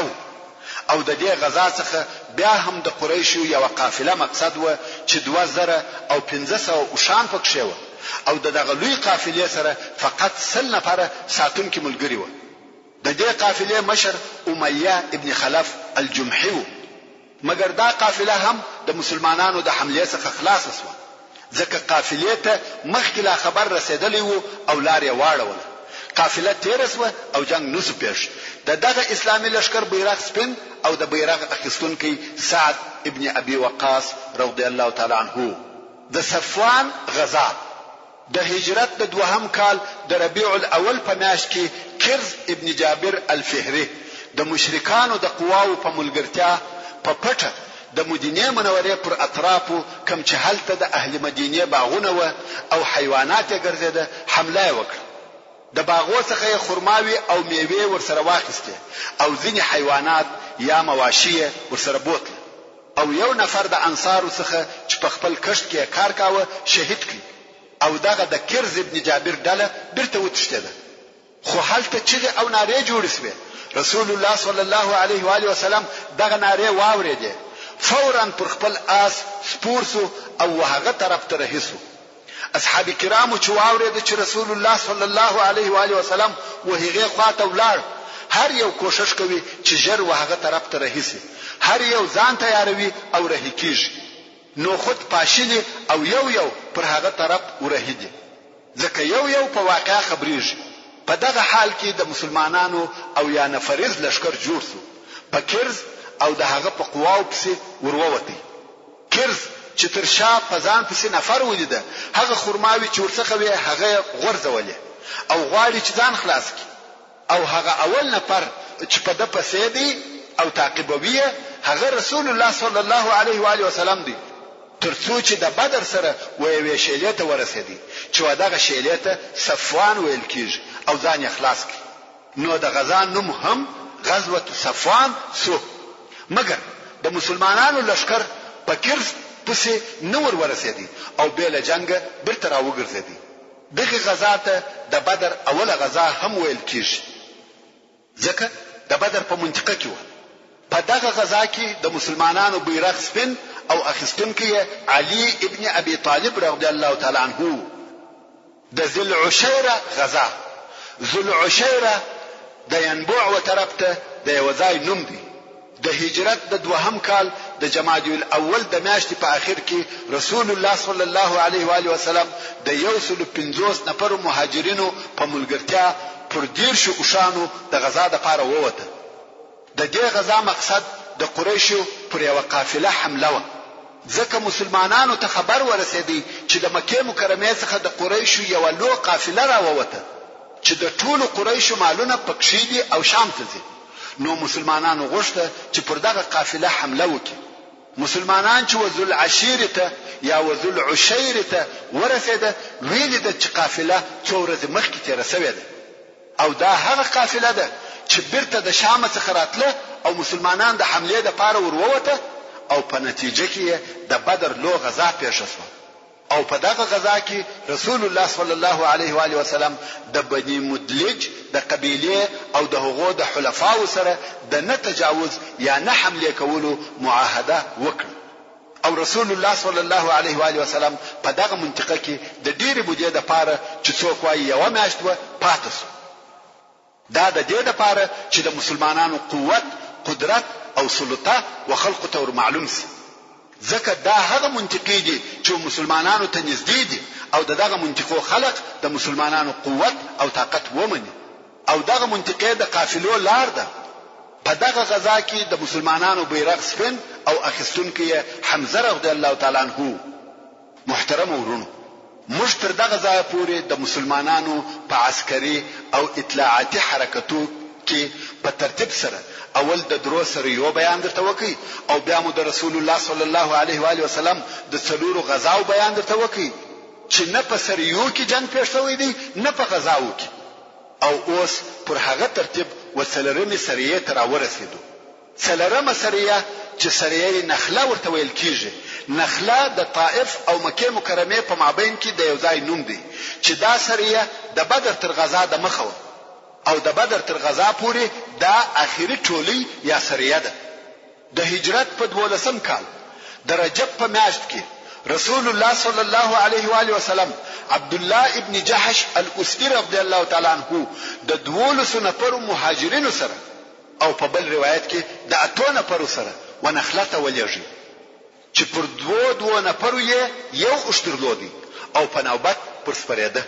او د دې غزا څخه بیا هم د قریشو یو قافله مقصد و چې 2500 اوشان پکښې و او دغه لوی قافلې سره فقط 100 نفر ساتونکي ملګری و. د دې قافلې مشر امیه ابن خلف الجمحي و مګر دا قافله هم د مسلمانانو د حمله څخه خلاص شوه ځکه قافلې ته مخکې لا خبر رسیدلی و او لار یې واړوله. قافله تیر شوه او جنگ نسو پیش. دغه اسلامي لشکر بیرغ سپین او د بیرغ اخیستونکي سعد ابن ابي وقاص رضی الله تعالی عنہ د صفوان غزا د هجرت د دوهم کال د ربيع الاول په میاشت کې کرز ابن جابر الفهري د مشرکانو د قواو په ملګرتیا په پټه د مدینه منورې پر اطرافو کم چې هلته د اهل مدینه باغونه و او حیوانات یې ګرځیده حمله وکړه. د باغو څخه خرماوي او میوه ورسره واخیسته او ځینې حیوانات یا مواشي ورسره بوتله او یو نفر د انصارو څخه چې په خپل کشت کې کار کاوه شهید کړي او دغه د کرز ابن جابر ډله بیرته وتښتېده. خو هلته چې او نارې جوړې شوې. رسول الله صلی الله علیه و آله وسلم دغه نارې واورېده فورا پر خپل آس سپور سو او هغه طرف ته رهیسو. اصحاب کرامو چې واورېده چې رسول الله صلی الله علیه و آله وسلم وهغه خواته ولاړ هر یو کوشش کوي چې ژر وهغه طرف ته رهیسي هر یو ځان تیاروي او رهي کیږي نو خود پاشلی او یو پر هغه طرف ورهیدي ځکه یو په واقعا خبريږي. په دغه حال کې د مسلمانانو او یا نفریز لشکر جوړ شو په کرز او د هغه په قواو پسې ورووتی. کرز چې تر شا پزان پسې نفر ولیده هغه خرماوي چې ورڅخه وي هغه غورځولې او غواړي چې ځان خلاص کړي او هغه اول نفر چې په د پسې دی او تعقیبوي هغه رسول الله صلی الله علیه و آله وسلم دی ترڅو چې د بدر سره وې شیلې ته ورسېدي چې دغه شیلې ته صفوان ویل کیږي او ځان یې خلاص کړي. نو د غزا نوم هم غزوه صفوان سو مګر د مسلمانانو لشکر په کرز پسې نور ورسېدي او بیل جنگ بیرته راوګرځېدي. دغه غزا ته د بدر اوله غزا هم ویل کیږي ځکه د بدر په منطقه کې و. په دغه غزا کې د مسلمانانو بیرغ سپین او اخیستونکي علي ابن ابي طالب رضی الله تعالی عنہ د ذل عشيره غزا. ذل عشيره د ينبوع و طرف ته د یوځای نوم دی. د هجرت د دوهم کال د جمادی الاول د میاشتې په اخر کې رسول الله صلی الله علیه و آله وسلم د 150 نفر مهاجرینو په ملګرتیا پر 10 اوشانو د غزا د پاره ووته. د دې غزا مقصد د قریشو پر یو قافله حمله و ځکه مسلمانانو ته خبر ورسېدی چې د مکه مکرمه څخه د قریشو یو لوی قافله راووته چې د ټولو قریشو مالونه پکښې دي او شام ته ځي. نو مسلمانانو غوښته چې پر دغه قافله حمله وکړي. مسلمانان چې وذل عشیره ته یا وذل عشیره ته ورسېده ویل د چې قافله څو ورځې مخکې تیر شوې ده او دا هغه قافله ده چې بیرته د شام څخه راتله او مسلمانان د حمله د پاره وروته او په نتیجه کې د بدر لو غزا پیښ شوه او په دغه غزا کې رسول الله صلی الله علیه و آله وسلم د بنی مدلج د قبیله او د هغو د حلفاو سره د نه تجاوز یا نه حمله کولو معاهده وکړه او رسول الله صلی الله علیه و آله وسلم په دغه منطقه کې د ډېرې بودې د پاره چې څوک وايي یو میاشت و پاتې دا د دې د پاره چې د مسلمانانو قوت قدرت او سلطه او خلق ته معلوم سي ځکه دا هغه منطقې دي چې مسلمانانو ته نږدې دي او دغه منطقو خلق د مسلمانانو قوت او طاقت ومني او دغه منطقې د قافلو لار ده په دغه غزا کې د مسلمانانو بیرغ سپین او اخیستونکو حمزه رضی الله تعالی عنہ محترم ورونو موږ تر دغه ځای پورې د مسلمانانو په عسکري او اطلاعاتي حرکتو کې په ترتیب سره اول د درو سره یو بیان درته وکي او بیا مو د رسول الله صلی الله علیه و آله وسلم د څلورو غزاو بیان درته وکي چې نه په سریو کې جنگ پیښ شوی دی نه په غزاو کې او اوس پر هغه ترتیب وسلرمي سریه تر ورسېدو سلرمه سریه چې سریه نخله ورته ویل کیږي نخله د طائف او مکه مکرمه په مابین کې د یو ځای نوم دی چې دا سریه د بدر تر غزا د مخه او د بدر تر غزا پورې دا اخیری ټولی یا سریه ده د هجرت په 12 کال د رجب په میاشت کې رسول الله صلی الله علیه و آله وسلم عبد الله ابن جحش الاسدی رضی الله تعالی عنہ د 12 نفر مهاجرینو سره او په بل روایت کې د 8 نفر سره ونخلته ولېږي چې پر 2 نفر یو اشترلودي او په نوبت پر سپریده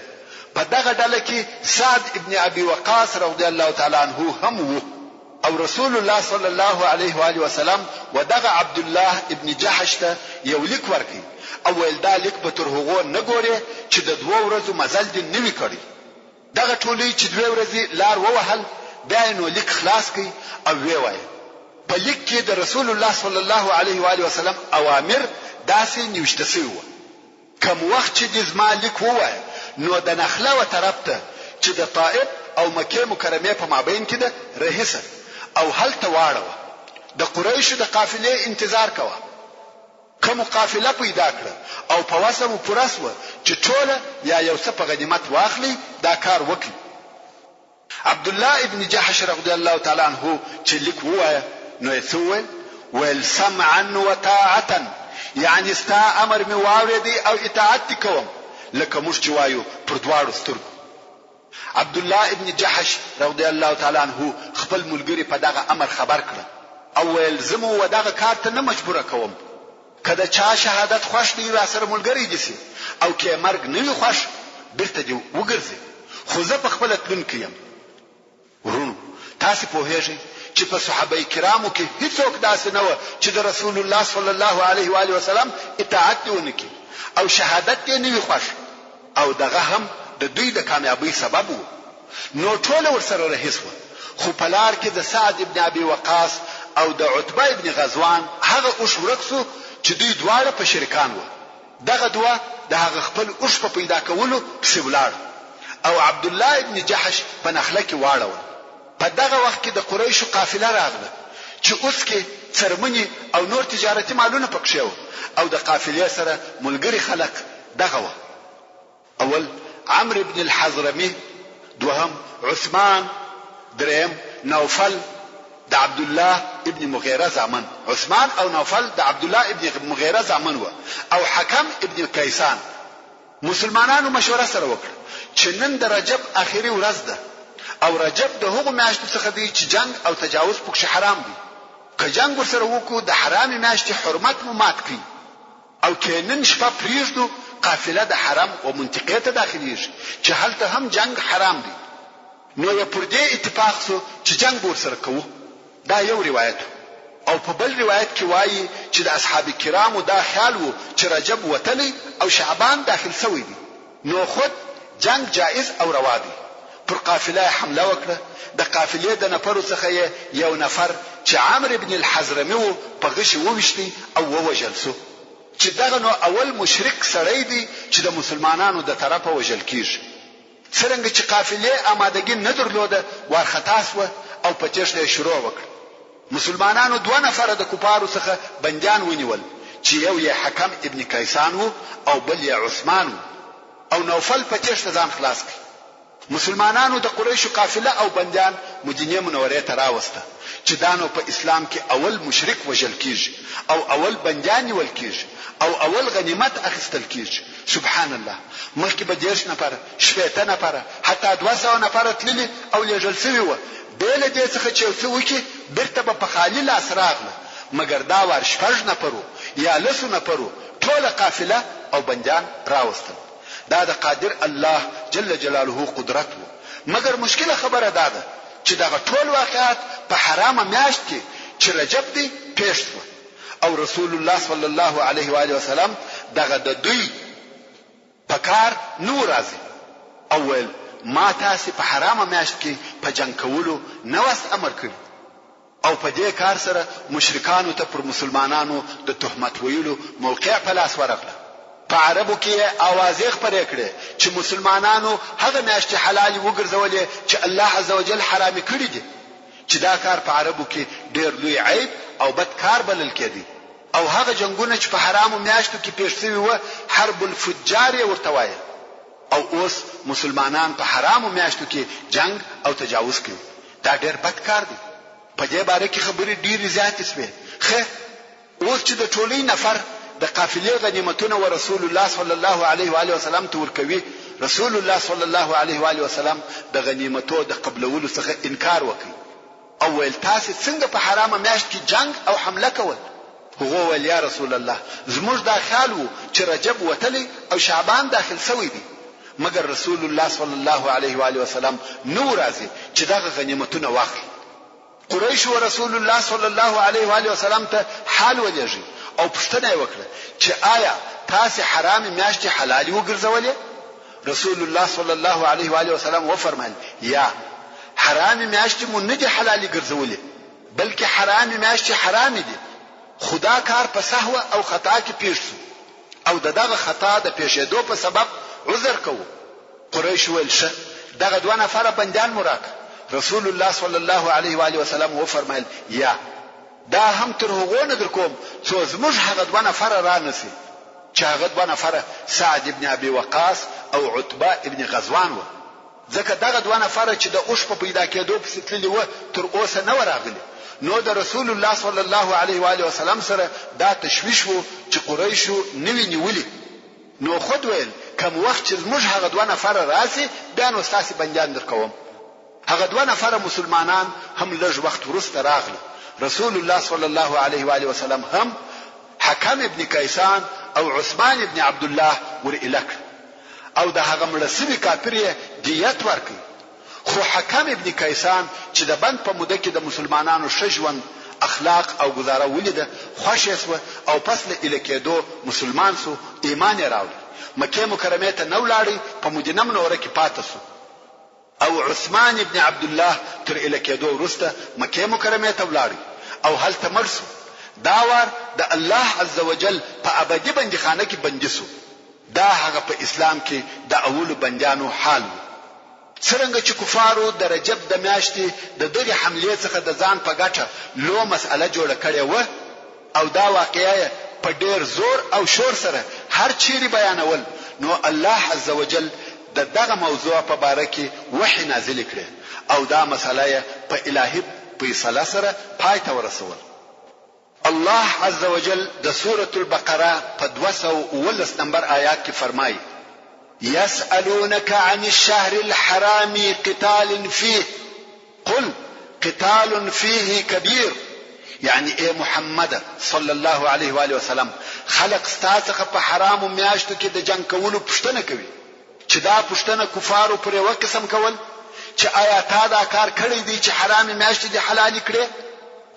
په دغه ډله کې سعد ابن ابي وقاص رضی الله تعالی عنہ هم وو او رسول الله صلی الله علیه و آله وسلم ودغه عبد الله ابن جحش ته یو لیک ورکړي او ول دا لیک به تر هغه نه ګوري چې د 2 ورځو مزل دې نوي کړی دغه ټولي چې 2 ورځې لار ووهل بیا نو لیک خلاص کړي او وی وای په لیک کې د رسول الله صلی الله علیه و آله وسلم اوامر داسې نیوشته شوی و کوم وخت چې د زما لیک ووای نو د نخله و طرف ته چې د طائف او مکه مکرمه په مابین کې ده رهسه او هلته واړه د قریشو د قافلې انتظار کوه کوم قافله پیدا کړه او په وسمو پرسوه چې ټوله یا یو څه په غنیمت واخلي دا کار وکړي عبد الله ابن جحش رضی الله تعالی عنہ چې لیک ووایه نو یې ویل سمعا وطاعه یعنی ستا امر می واوریدي او اطاعت کوم لکه موږ چې وایو پر دواړو سترګو عبد الله ابن جحش رضی الله تعالی عنہ خپل ملګری په دغه امر خبر کړ او ویل زمو ودغه کار ته نه مجبور کوم کله چا شهادت خوش دی را سره ملګری دي او کې مرګ نه وي خوش بیرته دی وګرځي خو زه په خپل تلون کیم ورونو تاسو په هیڅ چې په صحابه کرامو کې هیڅوک داسې نه و چې د رسول الله صلی الله علیه و آله وسلم اطاعت ونکړي او شهادت یې نه وي خوش او دغه هم د دوی د کامیابی سبب وو نو ټول ورسره رهیس وو خو په لار کې د سعد ابن ابي وقاص او د عتبه ابن غزوان هغه اوش ورکسو چې دوی دواړه په شریکان وو دغه دوه د هغه خپل اوش په پیدا کولو پسې ولاړ او عبد الله ابن جحش په نخله کې واړو په دغه وخت کې د قریشو قافله راغله چې اوس کې څرمنې او نور تجارتي مالونه پکښ وو او د قافلې سره ملګری خلک دغه و اول عمرو ابن الحضرمي دوهم عثمان درهم نوفل د عبد الله ابن مغیره زامن عثمان او نوفل د عبد الله ابن مغیره زامن و او حکم ابن کیسان مسلمانانو مشوره سره وکړه چې نن د رجب اخیری ورځ ده او رجب د هغو میاشتو څخه دی چې جنگ او تجاوز پکې حرام دي که جنگ ورسره وکړو د حرامي میاشتې حرمت مو مات کړي او که نن شپه پریږدو قافله د حرم او منطقه ته داخليږي چې هلته هم جنگ حرام دی نو یې پر دې اتفاق سو چې جنگ ورسره کوو دا یو روایت او په بل روایت کې وایي چې د اصحاب کرامو دا خیال وو چې رجب وتلی او شعبان داخل شوی دی نو خود جنگ جائز او روا دی پر قافله حمله وکړه. د قافلې د نفرو څخه یو نفر چې عمرو بن الحضرمي وو په غشي وويشتي او ووجل شو. چې دغه نو اول مشرک سړی دی چې د مسلمانانو د طرفه وجل کیږي. څنګه چې قافلې آمادګي نه درلوده ورخطا شو او په تېښته شروع وکړه. مسلمانانو دوه نفر د کفارو څخه بندیان ونیول چې یو یې حکم ابن کیسان وو او بل یې عثمان وو او نوفل په تېښته ځان خلاص کړ. مسلمانانو د قریشو قافله او بندیان مدینه منوره ته راوسته چې دانو په اسلام کې اول مشرک وجل کیږي او اول بندیان نیول کیږي او اول غنیمت اخیستل کیږي. سبحان الله. مخکې به 10 نفر 20 نفر حتی 200 نفر تللی او لېږل شوي وو. بل دې څخه چې څه وکي برته په خالی لاس راغله مګر دا ور 6 نفرو یا 10 نفرو ټول قافله او بندیان راوستل. دا د قادر الله جل جلاله قدرت وو. مګر مشکله خبره ده چې دا ټول واقعات په حرامه میاشت کې چې رجب دی پیښ شو او رسول الله صلی الله علیه و آله وسلم دغه د دوی پکار نور راځي. اول ما تاسو په حرامه میاشت کې په جنگ کولو نو امر کړی او په دې کار سره مشرکانو ته پر مسلمانانو د تهمت ویلو موقع په لاس ورغله. په عربو کې اوازې خپرې کړې چې مسلمانانو هغه میاشت حلال وګرځولې چې الله عزوجل حرام کړی دي چې دا کار په عربو کې ډېر لوی عیب او بد کار بلل کېدی او هغه جنگونه چې په حرامو میاشتو کې پیښ شوي وو حرب الفجار ورته وایي او اوس مسلمانان په حرامو میاشتو کې جنگ او تجاوز کوي. دا ډېر بد کار دی. په دې باره کې خبرې ډېرې زیاتې شوې. خه اوس چې د ټولي نفر د قافلې غنیمتونه و رسول الله صلی الله علیه و آله وسلم ته ورکوي. رسول الله صلی الله علیه و آله وسلم د غنیمتو د قبلولو څخه انکار وکړي او ویل تاسو څنګه په حرامه میاشت کې جنگ او حمله کول؟ هغه ویل یا رسول الله زموږ دا خیال وو چې رجب وتلی او شعبان داخل شوی دی. مګر رسول الله صلی الله علیه و آله وسلم نو راځي چې دغه غنیمتونه واخلي. قریش و رسول الله صلی الله علیه و آله وسلم ته حال ولېږي او پوښتنه وکړه چې آیا تاسو حرام میاشت حلال وګرځولې؟ رسول الله صلی الله علیه و آله وسلم و فرمایل یا حرام میاشت مو نه دي حلال ګرځولې بلکې حرام میاشت حرام دي. خدا کار په سهو او خطا کې پیښ شو او دغه خطا د پیښېدو په سبب عذر کوو. قریش ول شه دغه دوه نفر بندیان مراک. رسول الله صلی الله علیه و آله وسلم و فرمایل یا دا هم تر هغه نه در کوم څو زموږ هغه دوه نفر را نسی چې هغه دوه نفر سعد ابن ابي وقاص او عتبه ابن غزوان و. ځکه دغه دوه نفر چې د اوش په پیدا کېدو په ستللی و تر اوسه نه راغلي. نو د رسول الله صلی الله علیه و آله وسلم سره دا تشویش وو چې قریشو نوی نیولي. نو خود ویل کوم وخت چې زموږ هغه دوه نفر راسي بیا نو تاسو بندیان درکوم. هغه دوه نفر مسلمانان هم لږ وخت وروسته راغلي. رسول الله صلی الله علیه و آله وسلم هم حکم ابن کیسان او عثمان ابن عبد الله ور الک او د هغه ملسوي کافر دیت ورکړي. خو حکم ابن کیسان چې د بند په موده کې د مسلمانانو شجون اخلاق او گزاره ولیده خوښ شو او پس له الکېدو مسلمان سو ایمان راوړ. مکه مکرمه ته نو لاړی په مدینه منوره کې پاتې سو او عثمان ابن عبد الله تر الکېدو ورسته مکه مکرمه ته ولاړی او هلته مرسو. دا ور د الله عزوجل په ابدي بندخانه کې بندسو. دا هغه په اسلام کې د اول بندیانو حال و. څنګه چې کفارو د رجب د میاشتې د دغه حمله څخه د ځان په ګټه لو مسأله جوړه کړې و او دا واقعیا په ډیر زور او شور سره هر چیرې بیانول. نو الله عزوجل دغه موضوع په باره کې وحی نازل کړي او دا مسله په الهي فیصله سره پای ته ورسول. الله عزوجل د سوره البقره په 219 نمبر آیات کې فرمایي يسألونك عن الشهر الحرام قتال فيه قل قتال فيه كبير. يعني اے محمد صلی الله علیه و آله وسلم خلق ستاسو په حرام میاشتو کې د جنگ کولو پښتنه کوي چې دا پښتنه کفارو پر یو قسم کول چې آیا تا دا کار کړی دی چې حرام میاشتې دي حلال کړي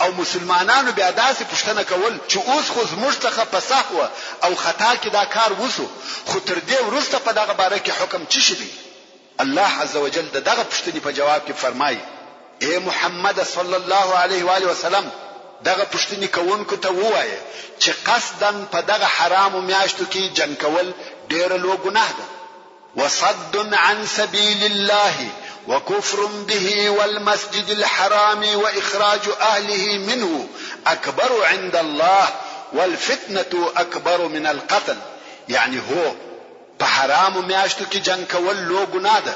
او مسلمانانو بیا داسې پښتنه کول چې اوس خو زموږ څخه په سهو او خطا کې دا کار وسو خو تر دې ورسته په دغه باره کې حکم چی شي. الله عزوجل دغه پوښتنې په جواب کې فرمایي اے محمد صلی الله علیه و آله وسلم دغه پوښتنې کوونکو ته ووایه چې قصدن په دغه حرامو میاشتو کې جنګ کول ډېر لوی ګناه ده وصد عن سبيل الله وكفر به والمسجد الحرام وإخراج أهله منه أكبر عند الله والفتنة أكبر من القتل يعني هو په حرامو میاشتو کې جنګ کول لوی ګناه ده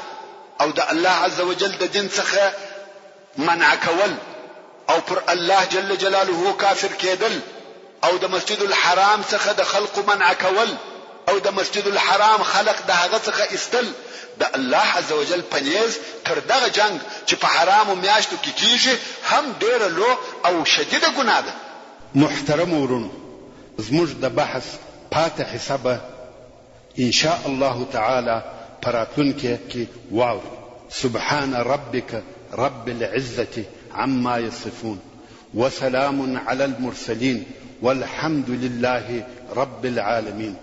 او د الله عز وجل د دین څخه منع کول او پر الله جل جلاله کافر کېدل او د مسجد الحرام څخه د خلق منع کول او د مسجد الحرام خلق د هغه څخه استل د الله عز وجل پنيز تر دغه جنگ چې په حرامو میاشتو کې کیږي هم ډېر لو او شدید ګناه ده. محترم ورونو زموږ د بحث پاتې حسابه ان شاء الله تعالی پراتونکو کې واوري. سبحان ربك رب العزة عما يصفون وسلام على المرسلين والحمد لله رب العالمين.